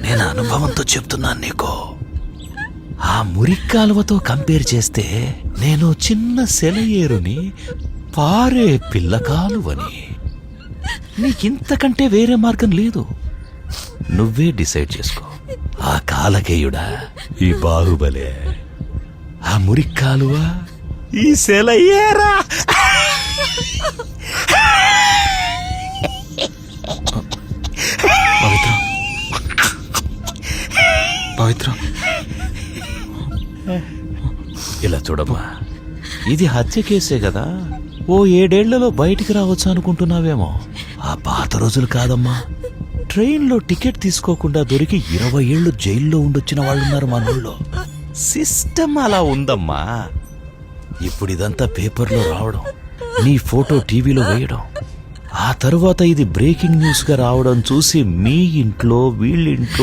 నేను అనుభవంతో చెప్తున్నాను నీకు. ఆ మురిక్కాలువతో కంపేర్ చేస్తే నేను చిన్న సెలయేరుని, పారే పిల్లకాలువని. నీకింతకంటే వేరే మార్గం లేదు. నువ్వే డిసైడ్ చేసుకో. ఆ కాలకేయుడా, ఈ బాహుబలే, ఆ మురిక్కాలువ, ఈ సెలయేరా. పవిత్ర, పవిత్ర, ఇలా చూడమ్మా, ఇది హత్య కేసే కదా. ఓ 7 ఏళ్లలో బయటికి రావచ్చు అనుకుంటున్నావేమో. ఆ పాత రోజులు కాదమ్మా. ట్రైన్లో టికెట్ తీసుకోకుండా దొరికి 20 ఏళ్లు జైల్లో ఉండొచ్చిన వాళ్ళున్నారు మన ఊళ్ళో. సిస్టమ్ అలా ఉందమ్మా. ఇప్పుడు ఇదంతా పేపర్లో రావడం, నీ ఫోటో టీవీలో వేయడం, ఆ తరువాత ఇది బ్రేకింగ్ న్యూస్ గా రావడం చూసి మీ ఇంట్లో వీళ్ళింట్లో